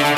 Hey,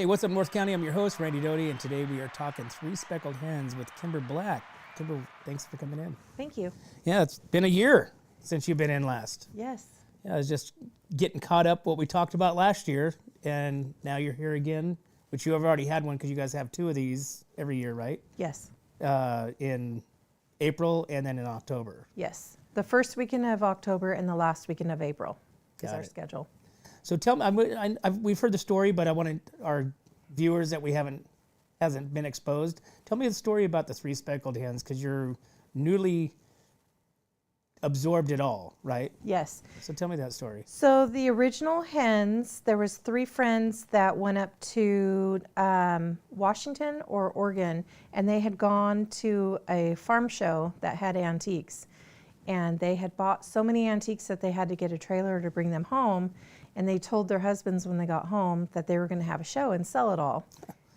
what's up, North County? I'm your host, Randy Doty, and today we are talking Three Speckled Hens with Kimber Black. Kimber, thanks for coming in. Thank you. Yeah, it's been a year since you've been in last. Yes. Yeah, I was just getting caught up what we talked about last year, and now you're here again, which you have already had one because you guys have two of these every year, right? Yes. In April and then in October. Yes. The first weekend of October and the last weekend of April is Got our it. schedule. So tell me, we've heard the story, but I wanted our viewers that hasn't been exposed. Tell me the story about the Three Speckled Hens, because you're newly absorbed it all, right? Yes. So tell me that story. So the original hens, there was three friends that went up to Washington or Oregon, and they had gone to a farm show that had antiques. And they had bought so many antiques that they had to get a trailer to bring them home. And they told their husbands when they got home that they were going to have a show and sell it all.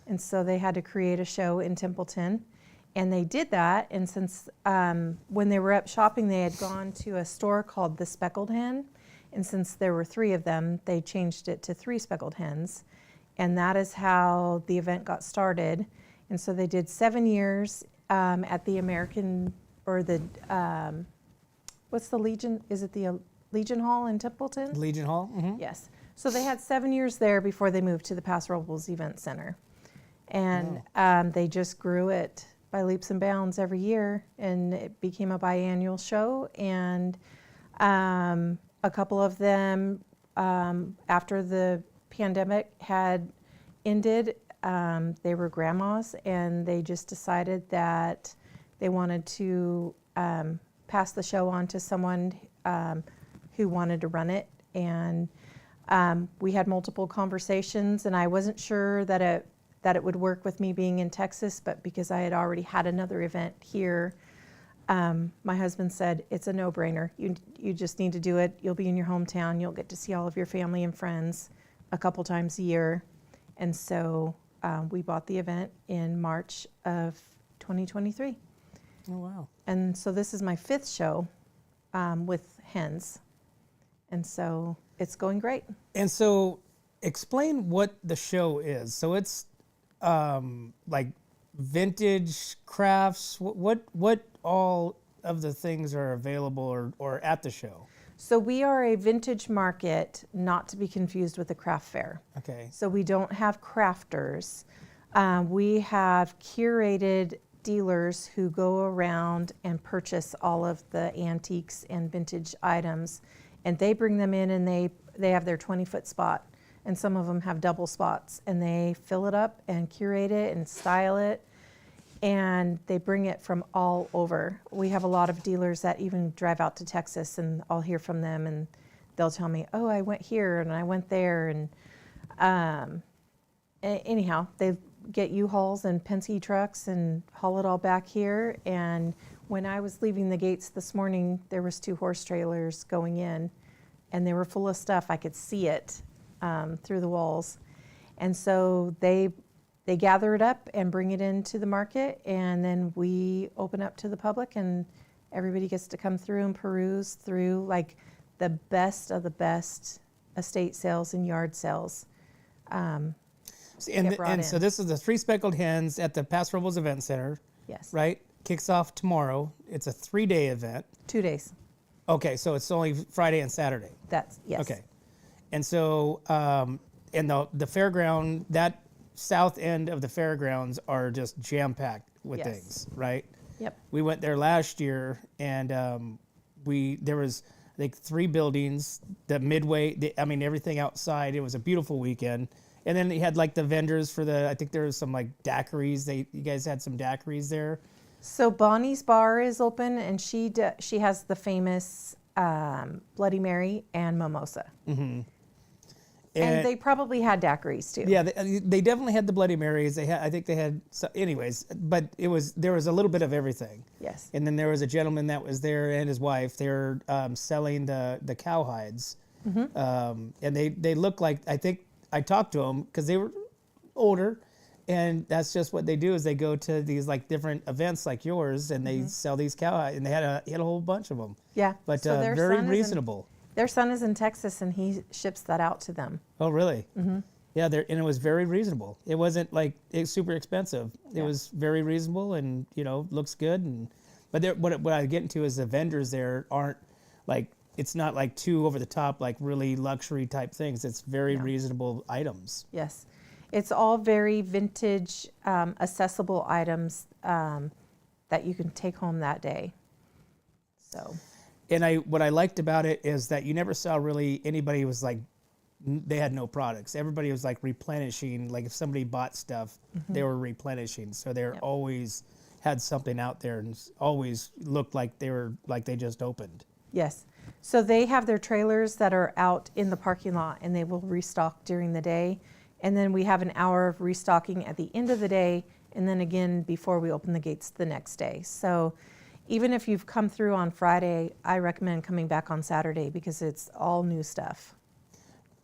And so they had to create a show in Templeton. And they did that. And since when they were up shopping, they had gone to a store called the Speckled Hen. And since there were three of them, they changed it to Three Speckled Hens. And that is how the event got started. And so they did 7 years at the American, or the, what's the Legion? Is it the Legion Hall in Templeton? Legion Hall? Mm-hmm. Yes. So they had 7 years there before they moved to the Paso Robles Event Center. And they just grew it by leaps and bounds every year, and it became a biannual show. And a couple of them, after the pandemic had ended, they were grandmas, and they just decided that they wanted to pass the show on to someone who wanted to run it. And we had multiple conversations, and I wasn't sure that it would work with me being in Texas, but because I had already had another event here, my husband said, it's a no-brainer. You just need to do it. You'll be in your hometown. You'll get to see all of your family and friends a couple times a year. And so we bought the event in March of 2023. Oh, wow. And so this is my fifth show with hens. And so it's going great. And so explain what the show is. So it's like vintage crafts. What all of the things are available or at the show? So we are a vintage market, not to be confused with a craft fair. Okay. So we don't have crafters. We have curated dealers who go around and purchase all of the antiques and vintage items, and they bring them in, and they have their 20-foot spot, and some of them have double spots, and they fill it up and curate it and style it, and they bring it from all over. We have a lot of dealers that even drive out to Texas, and I'll hear from them, and they'll tell me, oh, I went here and I went there, and anyhow, they get U-Hauls and Penske trucks and haul it all back here. And when I was leaving the gates this morning, there was 2 horse trailers going in, and they were full of stuff. I could see it through the walls. And so they gather it up and bring it into the market, and then we open up to the public, and everybody gets to come through and peruse through like the best of the best estate sales and yard sales. And so this is the Three Speckled Hens at the Paso Robles Event Center. Yes. Right? Kicks off tomorrow. It's a 3-day event. 2 days. Okay, so it's only Friday and Saturday. Yes. Okay. And so, and the fairground, that south end of the fairgrounds are just jam-packed with Yes. things, right? Yep. We went there last year, and there was, I think, 3 buildings, the midway, everything outside. It was a beautiful weekend. And then they had like the vendors for I think there was some like daiquiris. You guys had some daiquiris there. So Bonnie's Bar is open, and she has the famous Bloody Mary and mimosa. Mm-hmm. And they probably had daiquiris too. Yeah, they definitely had the Bloody Marys. I think they had, anyways, but there was a little bit of everything. Yes. And then there was a gentleman that was there and his wife. They were selling the cowhides. And they look like, I think I talked to them because they were older. And that's just what they do is they go to these like different events like yours and they sell these cowhides. And they had a whole bunch of them. Yeah. But So their very son is reasonable. Their son is in Texas, and he ships that out to them. Oh, really? Mm-hmm. Yeah, and it was very reasonable. It wasn't like super expensive. It was very reasonable, and looks good. But what I get into is the vendors there aren't like, it's not like too over the top, like really luxury type things. It's very reasonable items. Yes, it's all very vintage, accessible items that you can take home that day. So. And what I liked about it is that you never saw really anybody was like, they had no products. Everybody was like replenishing. Like if somebody bought stuff, they were replenishing. So they're always had something out there and always looked like they just opened. Yes. So they have their trailers that are out in the parking lot and they will restock during the day. And then we have an hour of restocking at the end of the day and then again before we open the gates the next day. So even if you've come through on Friday, I recommend coming back on Saturday because it's all new stuff.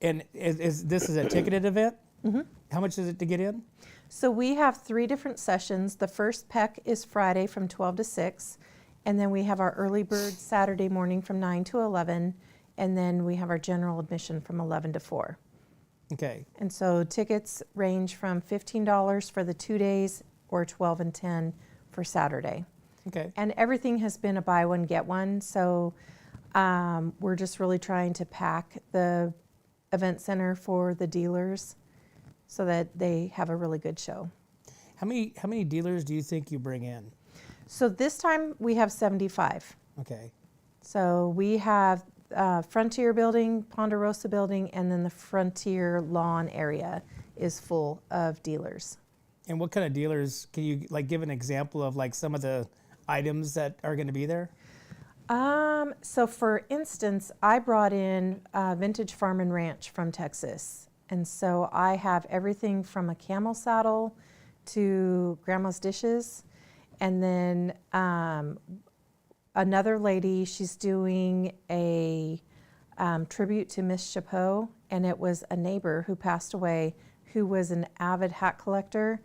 And this is a ticketed event? Mm-hmm. How much is it to get in? So we have 3 different sessions. The First Peck is Friday from 12 to 6. And then we have our early bird Saturday morning from 9 to 11. And then we have our general admission from 11 to 4. Okay. And so tickets range from $15 for the 2 days or $12 and $10 for Saturday. Okay. And everything has been a buy one, get one. So we're just really trying to pack the event center for the dealers so that they have a really good show. How many dealers do you think you bring in? So this time we have 75. Okay. So we have Frontier Building, Ponderosa Building, and then the Frontier Lawn area is full of dealers. And what kind of dealers, can you like give an example of like some of the items that are going to be there? So for instance, I brought in Vintage Farm and Ranch from Texas. And so I have everything from a camel saddle to grandma's dishes. And then another lady, she's doing a tribute to Miss Chapeau. And it was a neighbor who passed away who was an avid hat collector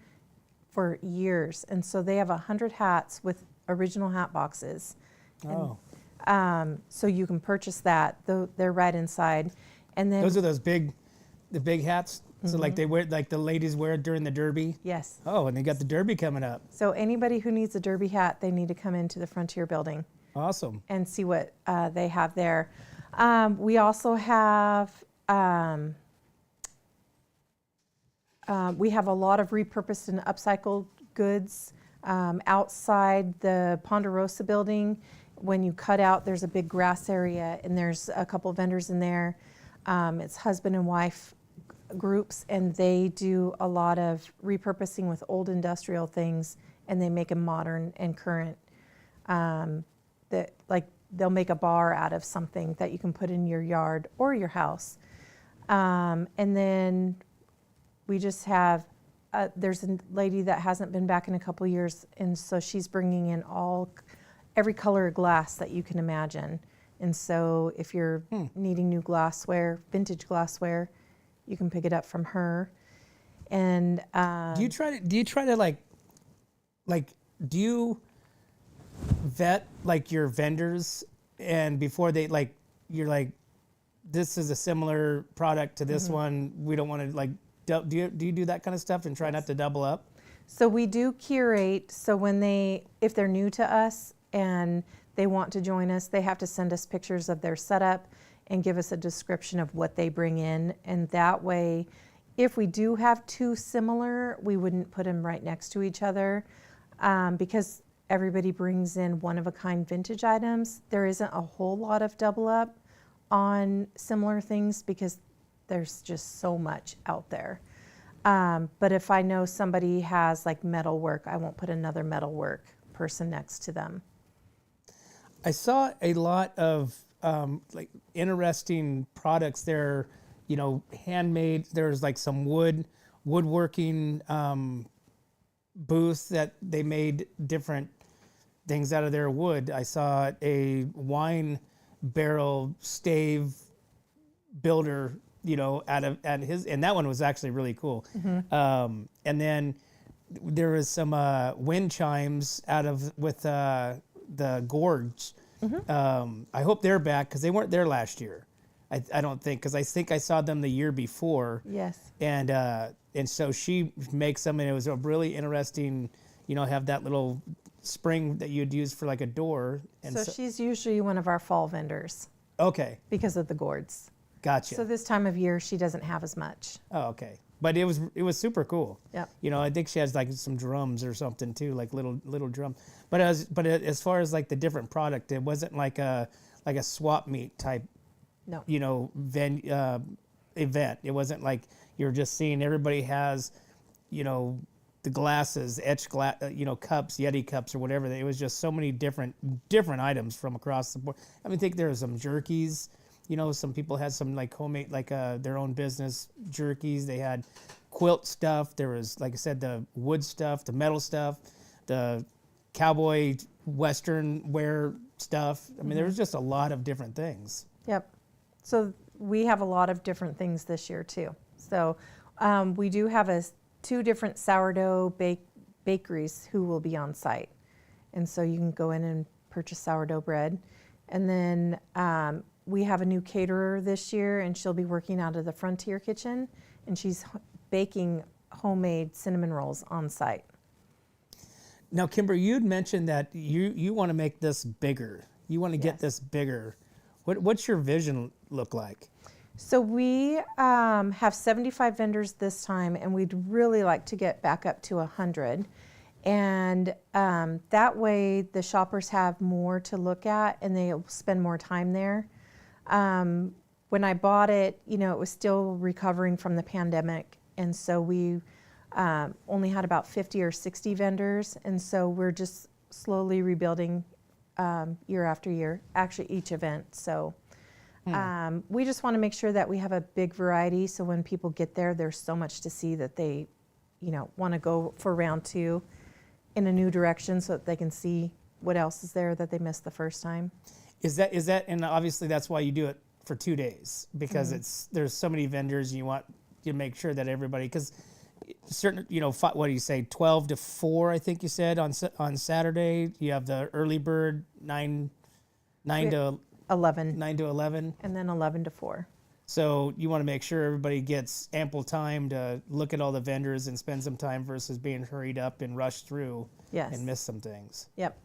for years. And so they have 100 hats with original hat boxes. Oh. And, so you can purchase that. They're right inside. And then Those are the big hats. So like they wear, like the ladies wear it during the Derby. yes. Oh, and they got the Derby coming up. So anybody who needs a derby hat, they need to come into the Frontier Building Awesome. and see what they have there. We also have we have a lot of repurposed and upcycled goods outside the Ponderosa Building. When you cut out, there's a big grass area, and there's a couple vendors in there. It's husband and wife groups, and they do a lot of repurposing with old industrial things, and they make them modern and current. That like they'll make a bar out of something that you can put in your yard or your house. And then we just have there's a lady that hasn't been back in a couple years, and so she's bringing in every color of glass that you can imagine. And so if you're needing new glassware, vintage glassware, you can pick it up from her. And Do you try to like do you vet like your vendors, and before they like, you're like, this is a similar product to this one, we don't want to like, do you do that kind of stuff and try not to double up? so we do curate. So if they're new to us and they want to join us, they have to send us pictures of their setup and give us a description of what they bring in. And that way, if we do have two similar, we wouldn't put them right next to each other because everybody brings in one-of-a-kind vintage items. There isn't a whole lot of double up on similar things because there's just so much out there. But if I know somebody has like metal work, I won't put another metal work person next to them. I saw a lot of like interesting products there handmade. There's like some woodworking booths that they made different things out of their wood. I saw a wine barrel stave builder, at his, and that one was actually really cool. And then there was some wind chimes with the gourds. I hope they're back because they weren't there last year. I don't think, because I think I saw them the year before. Yes. And so she makes them, and it was a really interesting, have that little spring that you'd use for like a door. And So she's usually one of our fall vendors okay, because of the gourds. gotcha. So this time of year, she doesn't have as much. Oh, okay. But it was super cool. Yep. I think she has like some drums or something too, like little drum. But as far as like the different product, it wasn't like a swap meet type, No. event. It wasn't like you're just seeing everybody has, the glasses, etched glass, cups, Yeti cups or whatever. It was just so many different items from across the board. I think there was some jerkies. Some people had some like homemade, like their own business jerkies. They had quilt stuff. There was, like I said, the wood stuff, the metal stuff, the cowboy Western wear stuff. There was just a lot of different things. Yep. So we have a lot of different things this year too. So we do have two different sourdough bakeries who will be on site. And so you can go in and purchase sourdough bread. And then we have a new caterer this year, and she'll be working out of the Frontier Kitchen, and she's baking homemade cinnamon rolls on site. Now, Kimber, you'd mentioned that you want to make this bigger. You want to get this bigger. What's your vision look like? So we have 75 vendors this time, and we'd really like to get back up to 100. And that way the shoppers have more to look at, and they'll spend more time there. When I bought it, it was still recovering from the pandemic. And so we only had about 50 or 60 vendors. And so we're just slowly rebuilding year after year, actually each event. So we just want to make sure that we have a big variety. So when people get there, there's so much to see that they, want to go for round two in a new direction so that they can see what else is there that they missed the first time. Is that, and obviously that's why you do it for 2 days, because there's so many vendors, you want to make sure that everybody, because certain, what do you say, 12 to 4, I think you said on Saturday, you have the early bird 9 to 11. 9 to 11. And then 11 to 4. So you want to make sure everybody gets ample time to look at all the vendors and spend some time versus being hurried up and rushed through and miss some things. Yep.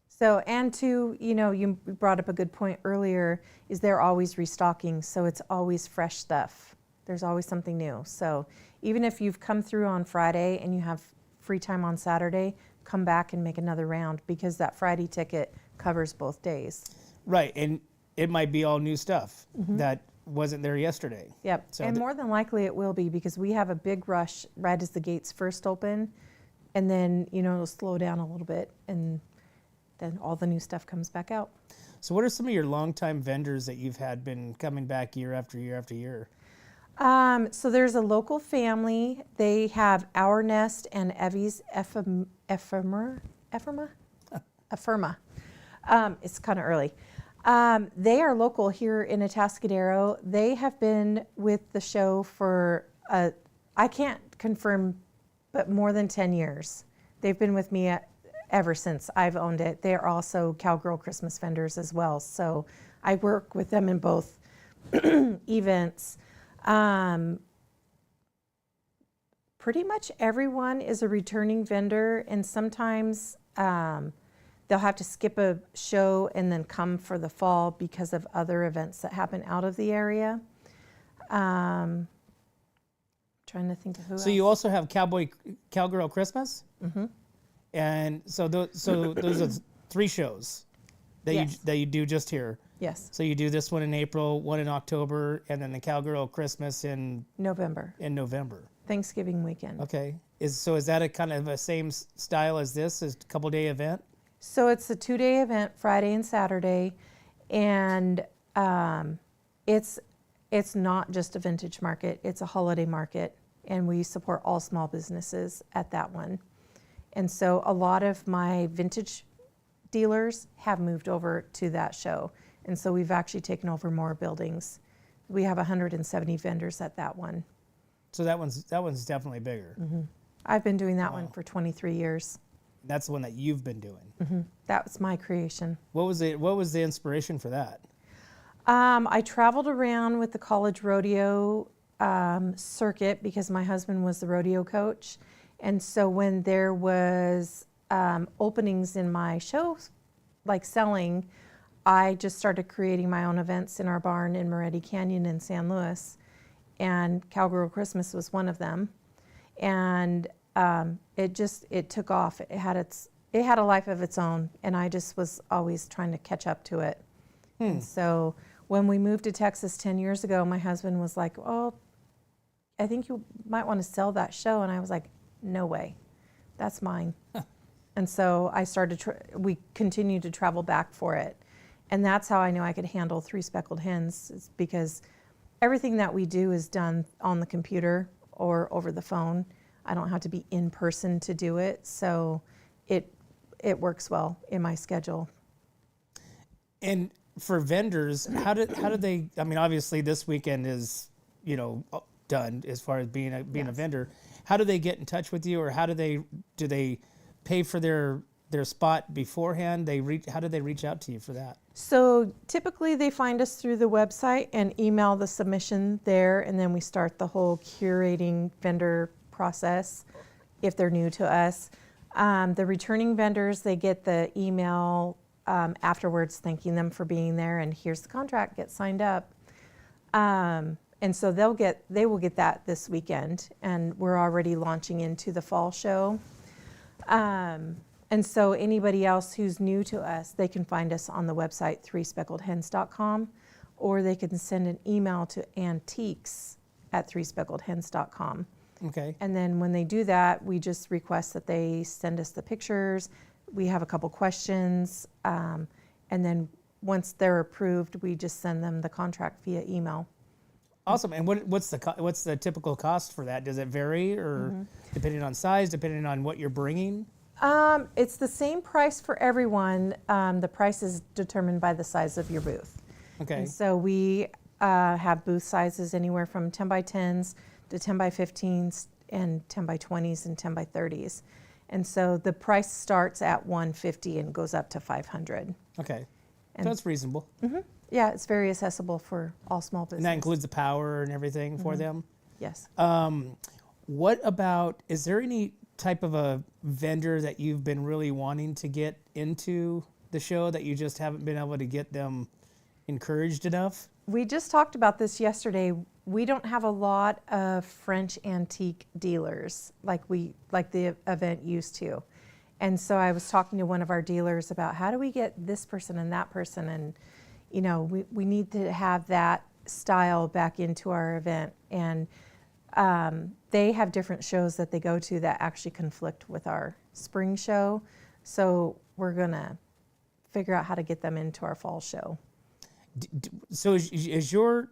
So, and two, you brought up a good point earlier, is they're always restocking. So it's always fresh stuff. There's always something new. So even if you've come through on Friday and you have free time on Saturday, come back and make another round, because that Friday ticket covers both days. Right. And it might be all new stuff that wasn't there yesterday. Yep. So and more than likely it will be, because we have a big rush right as the gates first open, and then, it'll slow down a little bit, and then all the new stuff comes back out. So what are some of your longtime vendors that you've had been coming back year after year after year? So there's a local family. They have Our Nest and Evie's Ephemera. It's kind of early. They are local here in Atascadero. They have been with the show for, I can't confirm, but more than 10 years. They've been with me ever since I've owned it. They're also Cowgirl Christmas vendors as well. So I work with them in both events. Pretty much everyone is a returning vendor, and sometimes they'll have to skip a show and then come for the fall because of other events that happen out of the area. Trying to think of who else. So you also have Cowgirl Christmas? Mm-hmm. And so those are 3 shows that you do just here. Yes. So you do this one in April, one in October, and then the Cowgirl Christmas in November. Thanksgiving weekend. Okay. Is that a kind of a same style as this, as a couple-day event? So it's a 2-day event, Friday and Saturday, and it's It's not just a vintage market, it's a holiday market, and we support all small businesses at that one. And so a lot of my vintage dealers have moved over to that show. And so we've actually taken over more buildings. We have 170 vendors at that one. So that one's definitely bigger. I've been doing that one for 23 years. That's the one that you've been doing. That was my creation. What was the inspiration for that? I traveled around with the college rodeo circuit because my husband was the rodeo coach. And so when there was openings in my shows, like selling, I just started creating my own events in our barn in Moretti Canyon in San Luis. And Cowgirl Christmas was one of them. And it took off. It had a life of its own, and I just was always trying to catch up to it. And so when we moved to Texas 10 years ago, my husband was like, "Oh, I think you might want to sell that show." And I was like, "No way, that's mine." And so we continued to travel back for it. And that's how I knew I could handle 3 Speckled Hens, is because everything that we do is done on the computer or over the phone. I don't have to be in person to do it, so it works well in my schedule. And for vendors, how do they? I mean, obviously this weekend is done as far as being a vendor. How do they get in touch with you, or how do they pay for their spot beforehand? How do they reach out to you for that? So typically they find us through the website and email the submission there, and then we start the whole curating vendor process if they're new to us. The returning vendors, they get the email afterwards thanking them for being there, and here's the contract, get signed up. And so they will get that this weekend, and we're already launching into the fall show. And so anybody else who's new to us, they can find us on the website 3speckledhens.com, or they can send an email to antiques@3speckledhens.com. Okay. And then when they do that, we just request that they send us the pictures. We have a couple questions, and then once they're approved, we just send them the contract via email. Awesome. And what's the typical cost for that? Does it vary, or depending on size, depending on what you're bringing? It's the same price for everyone. The price is determined by the size of your booth. Okay. And so we have booth sizes anywhere from 10 by 10s to 10 by 15s and 10 by 20s and 10 by 30s. And so the price starts at $150 and goes up to $500. Okay. And So that's reasonable. yeah, it's very accessible for all small businesses. And that includes the power and everything for them? Yes. What about, is there any type of a vendor that you've been really wanting to get into the show that you just haven't been able to get them encouraged enough? We just talked about this yesterday. We don't have a lot of French antique dealers like the event used to. And so I was talking to one of our dealers about how do we get this person and that person, and we need to have that style back into our event. And they have different shows that they go to that actually conflict with our spring show. So we're going to figure out how to get them into our fall show. So is your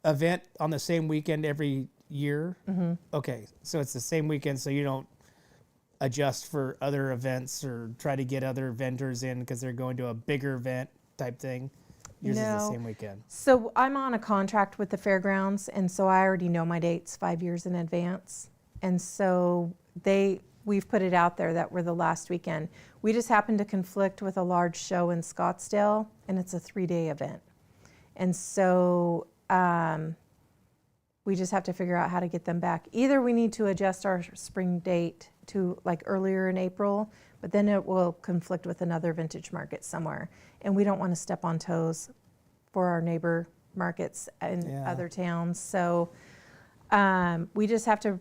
event on the same weekend every year? Mm-hmm. Okay, so it's the same weekend, so you don't adjust for other events or try to get other vendors in because they're going to a bigger event type thing? Yours is the same weekend. So I'm on a contract with the fairgrounds, and so I already know my dates 5 years in advance. And so we've put it out there that we're the last weekend. We just happen to conflict with a large show in Scottsdale, and it's a 3-day event. And so we just have to figure out how to get them back. Either we need to adjust our spring date to like earlier in April, but then it will conflict with another vintage market somewhere. And we don't want to step on toes for our neighbor markets in other towns. So we just have to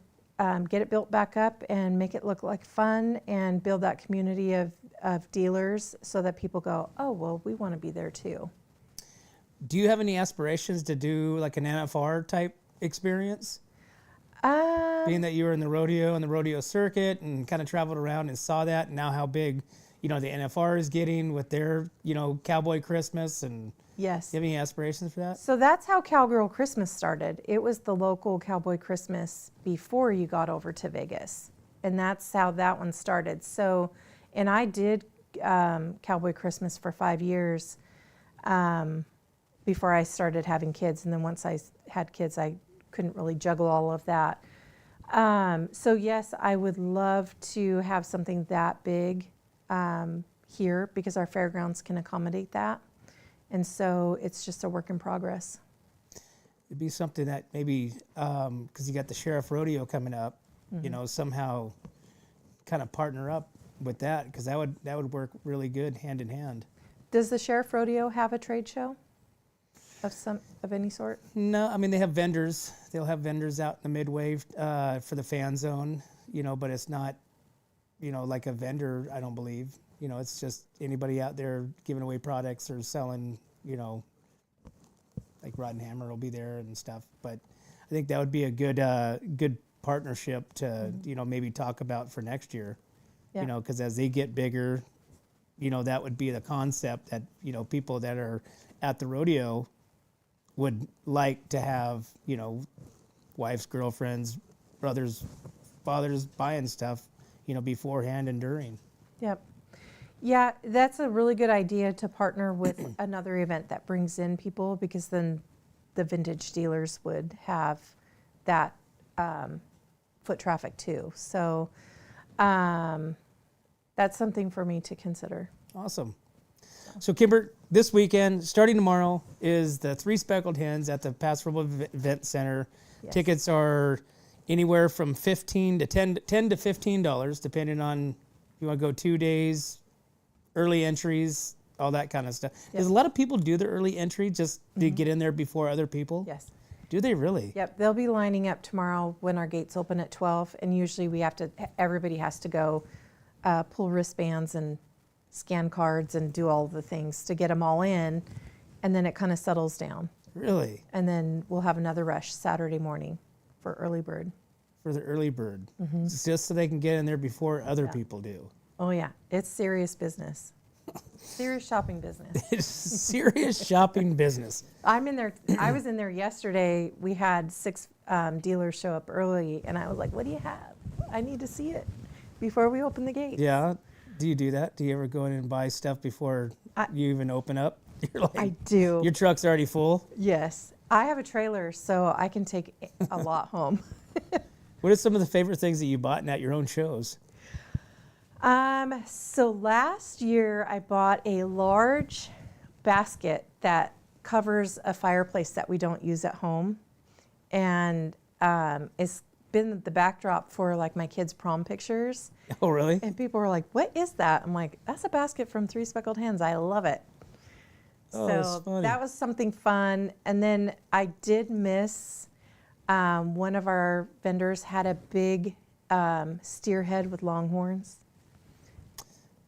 get it built back up and make it look like fun and build that community of dealers so that people go, oh, well, we want to be there too. Do you have any aspirations to do like an NFR type experience? Being that you were in the rodeo and the rodeo circuit and kind of traveled around and saw that, and now how big the NFR is getting with their, Cowboy Christmas, and Yes. do you have any aspirations for that? So that's how Cowgirl Christmas started. It was the local Cowboy Christmas before you got over to Vegas. And that's how that one started. So, and I did Cowboy Christmas for 5 years before I started having kids. And then once I had kids, I couldn't really juggle all of that. So yes, I would love to have something that big here because our fairgrounds can accommodate that. And so it's just a work in progress. It'd be something that maybe, because you got the Sheriff Rodeo coming up, somehow kind of partner up with that, because that would work really good hand in hand. Does the Sheriff Rodeo have a trade show of any sort? No, I mean, they have vendors. They'll have vendors out in the midway for the fan zone, but it's not, like a vendor, I don't believe. It's just anybody out there giving away products or selling, like Rod & Hammer will be there and stuff. But I think that would be a good partnership to, maybe talk about for next year. Yeah. Because as they get bigger, that would be the concept that, people that are at the rodeo would like to have, wives, girlfriends, brothers, fathers buying stuff, beforehand and during. Yep. Yeah, that's a really good idea to partner with another event that brings in people, because then the vintage dealers would have that foot traffic too. So that's something for me to consider. Awesome. So Kimber, this weekend, starting tomorrow, is the 3 Speckled Hens at the Pastoral Event Center. Yes. Tickets are anywhere from $10 to $15, depending on if you want to go 2 days, early entries, all that kind of stuff. Yep. Does a lot of people do the early entry just to get in there before other people? Yes. Do they really? Yep, they'll be lining up tomorrow when our gates open at 12, and usually everybody has to go pull wristbands and scan cards and do all the things to get them all in, and then it kind of settles down. Really? And then we'll have another rush Saturday morning for early bird. For the early bird. It's just so they can get in there before other people do. Oh yeah, it's serious business. Serious shopping business. It's serious shopping business. I'm in there. I was in there yesterday. We had 6 dealers show up early, and I was like, "What do you have? I need to see it before we open the gate." Yeah. Do you do that? Do you ever go in and buy stuff before you even open up? You're like, I do. Your truck's already full? Yes, I have a trailer, so I can take a lot home. What are some of the favorite things that you bought at your own shows? So last year I bought a large basket that covers a fireplace that we don't use at home, and it's been the backdrop for like my kids' prom pictures. Oh, really? And people were like, "What is that?" I'm like, "That's a basket from 3 Speckled Hens. I love it." Oh, that's So funny. that was something fun. And then I did miss one of our vendors had a big steer head with long horns,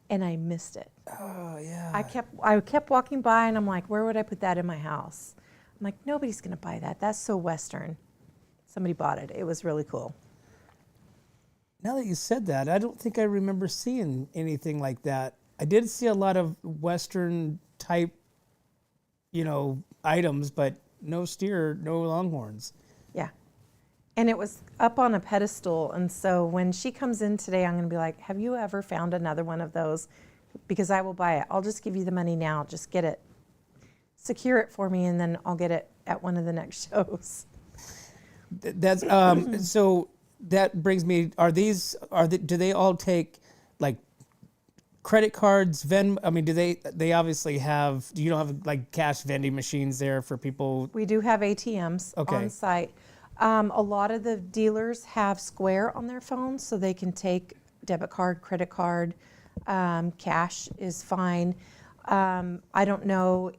and I missed it. Oh, yeah. I kept walking by, and I'm like, "Where would I put that in my house?" I'm like, "Nobody's gonna buy that. That's so Western." Somebody bought it. It was really cool. Now that you said that, I don't think I remember seeing anything like that. I did see a lot of Western type, items, but no steer, no longhorns. Yeah. And it was up on a pedestal. And so when she comes in today, I'm going to be like, "Have you ever found another one of those? Because I will buy it. I'll just give you the money now. Just get it. Secure it for me, and then I'll get it at one of the next shows." That's so that brings me. Do they all take like credit cards? I mean, do they obviously have? You don't have like cash vending machines there for people? We do have ATMs on site. A lot of the dealers have Square on their phones, so they can take debit card, credit card. Cash is fine. I don't know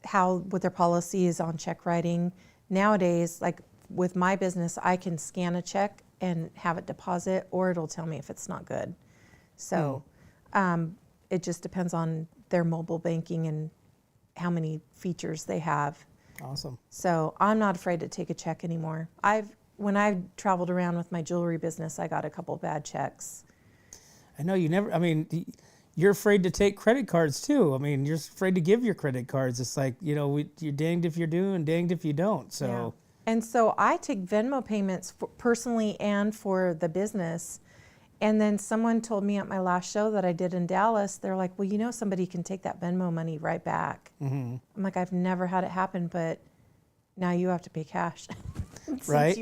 what their policy is on check writing nowadays. Like with my business, I can scan a check and have it deposit, or it'll tell me if it's not good. So it just depends on their mobile banking and how many features they have. Awesome. So I'm not afraid to take a check anymore. When I traveled around with my jewelry business, I got a couple bad checks. I know you never. I mean, you're afraid to take credit cards too. I mean, you're afraid to give your credit cards. It's like, you're danged if you do and danged if you don't. So. Yeah. And so I take Venmo payments personally and for the business. And then someone told me at my last show that I did in Dallas, they're like, well, somebody can take that Venmo money right back. Mm-hmm. I'm like, I've never had it happen, but now you have to pay cash. Since right.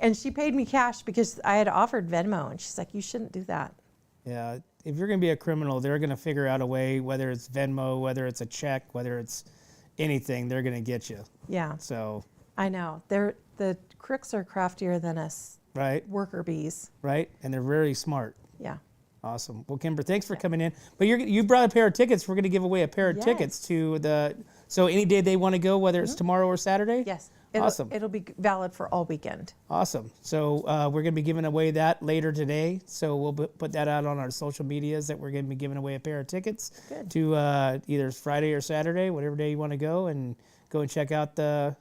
And she paid me cash because I had offered Venmo, and she's like, you shouldn't do that. Yeah, if you're going to be a criminal, they're going to figure out a way, whether it's Venmo, whether it's a check, whether it's anything, they're going to get you. Yeah. So. I know. The crooks are craftier than us. Right. Worker bees. Right, and they're very smart. Yeah. Awesome. Well, Kimber, thanks for coming in. But you brought a pair of tickets. We're going to give away a pair of tickets to so any day they want to go, whether it's tomorrow or Saturday? Yes. Awesome. It'll be valid for all weekend. Awesome. So we're going to be giving away that later today. So we'll put that out on our social medias that we're going to be giving away a pair of tickets to either Friday or Saturday, whatever day you want to go and check out the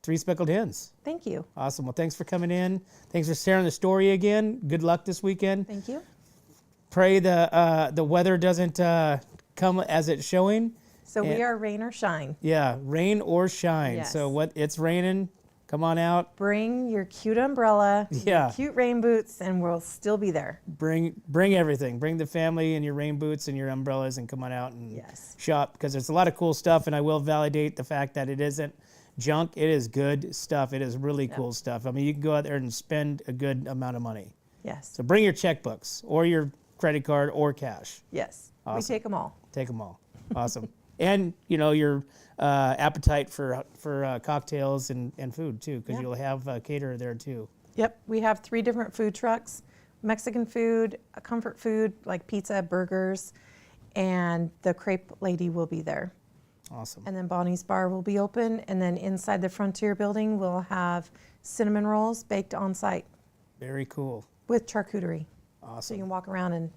3 Speckled Hens. Thank you. Awesome. Well, thanks for coming in. Thanks for sharing the story again. Good luck this weekend. Thank you. Pray the weather doesn't come as it's showing. So we are rain or shine. Yeah, rain or shine. Yes. So it's raining. Come on out. Bring your cute umbrella, your cute rain boots, and we'll still be there. Bring everything. Bring the family and your rain boots and your umbrellas and come on out and shop, because there's a lot of cool stuff, and I will validate the fact that it isn't junk. It is good stuff. It is really cool stuff. I mean, you can go out there and spend a good amount of money. Yes. So bring your checkbooks or your credit card or cash. Yes. Awesome. We take them all. Take them all. Awesome. And your appetite for cocktails and food too, because you'll have a caterer there too. Yep, we have 3 different food trucks: Mexican food, a comfort food like pizza, burgers, and the crepe lady will be there. Awesome. And then Bonnie's Bar will be open, and then inside the Frontier building we'll have cinnamon rolls baked on site. Very cool. With charcuterie. Awesome. So you can walk around and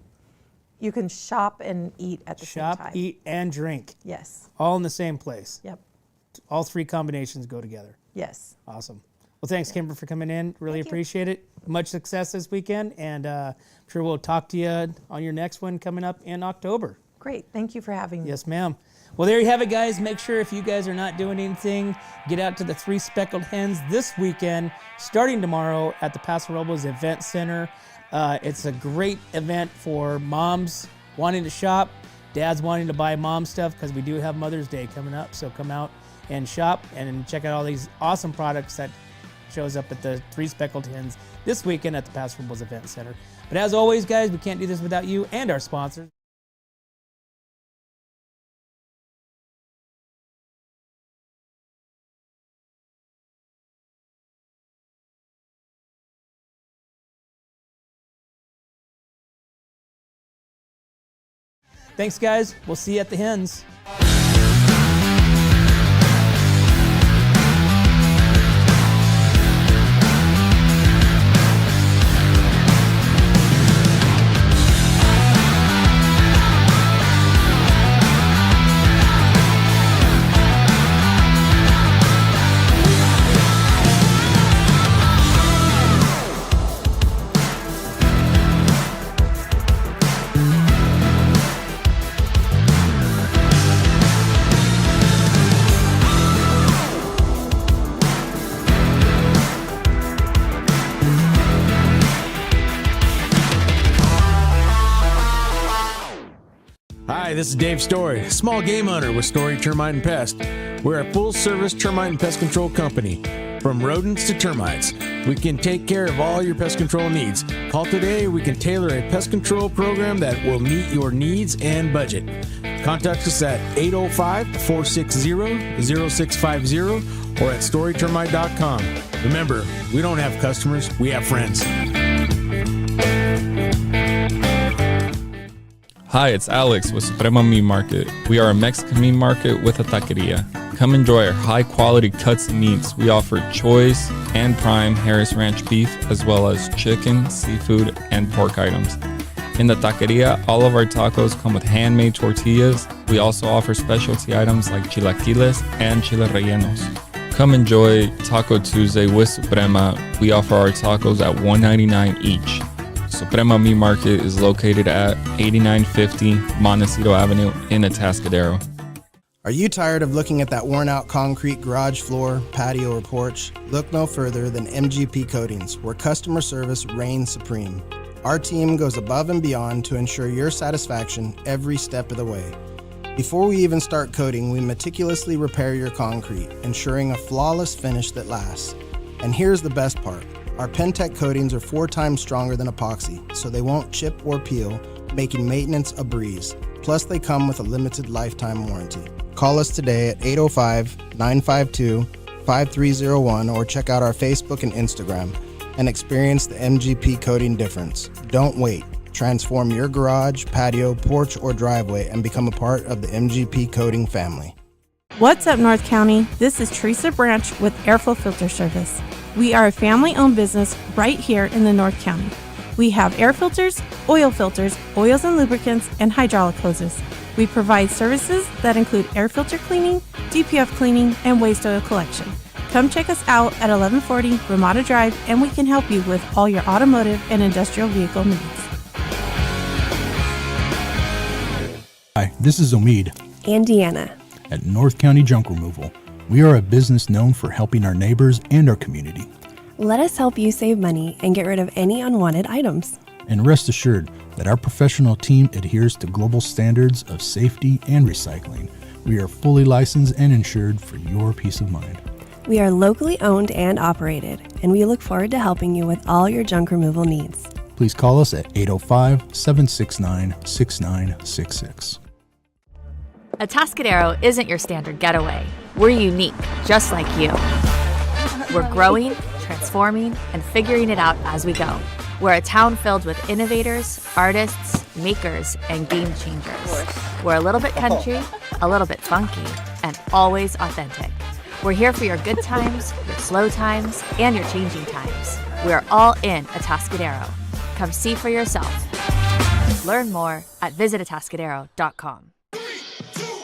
you can shop and eat at the same time. Shop, eat, and drink. Yes. All in the same place. Yep. All 3 combinations go together. Yes. Awesome. Well, thanks, Kimber, for coming in. Really appreciate it. Much success this weekend, and I'm sure we'll talk to you on your next one coming up in October. Great. Thank you for having me. Yes, ma'am. Well, there you have it, guys. Make sure if you guys are not doing anything, get out to the 3 Speckled Hens this weekend, starting tomorrow at the Paso Robles Event Center. It's a great event for moms wanting to shop, dads wanting to buy mom stuff, because we do have Mother's Day coming up. So come out and shop and check out all these awesome products that shows up at the 3 Speckled Hens this weekend at the Paso Robles Event Center. But as always, guys, we can't do this without you and our sponsors. Thanks, guys. We'll see you at the Hens. Hi, this is Dave Story, small game hunter with Story Termite and Pest. We're a full-service termite and pest control company. From rodents to termites, we can take care of all your pest control needs. Call today. We can tailor a pest control program that will meet your needs and budget. Contact us at 805-460-0650 or at storytermite.com. Remember, we don't have customers, we have friends. Hi, it's Alex with Suprema Meat Market. We are a Mexican meat market with a taqueria. Come enjoy our high-quality cuts and meats. We offer choice and prime Harris Ranch beef, as well as chicken, seafood, and pork items. In the taqueria, all of our tacos come with handmade tortillas. We also offer specialty items like chilaquiles and chile rellenos. Come enjoy Taco Tuesday with Suprema. We offer our tacos at $1.99 each. Suprema Meat Market is located at 8950 Montecito Avenue in Atascadero. Are you tired of looking at that worn-out concrete garage floor, patio, or porch? Look no further than MGP Coatings, where customer service reigns supreme. Our team goes above and beyond to ensure your satisfaction every step of the way. Before we even start coating, we meticulously repair your concrete, ensuring a flawless finish that lasts. And here's the best part. Our Pentec coatings are 4 times stronger than epoxy, so they won't chip or peel, making maintenance a breeze. Plus, they come with a limited lifetime warranty. Call us today at 805-952-5301 or check out our Facebook and Instagram and experience the MGP coating difference. Don't wait. Transform your garage, patio, porch, or driveway and become a part of the MGP coating family. What's up, North County? This is Teresa Branch with Airflow Filter Service. We are a family-owned business right here in the North County. We have air filters, oils and lubricants, and hydraulic hoses. We provide services that include air filter cleaning, DPF cleaning, and waste oil collection. Come check us out at 1140 Ramada Drive, and we can help you with all your automotive and industrial vehicle needs. Hi, this is Omid and Deanna at North County Junk Removal. We are a business known for helping our neighbors and our community. Let us help you save money and get rid of any unwanted items. And rest assured that our professional team adheres to global standards of safety and recycling. We are fully licensed and insured for your peace of mind. We are locally owned and operated, and we look forward to helping you with all your junk removal needs. Please call us at 805-769-6966. Atascadero isn't your standard getaway. We're unique, just like you. We're growing, transforming, and figuring it out as we go. We're a town filled with innovators, artists, makers, and game changers. We're a little bit country, a little bit funky, and always authentic. We're here for your good times, your slow times, and your changing times. We're all in Atascadero. Come see for yourself. Learn more at visitatascadero.com. 3, 2,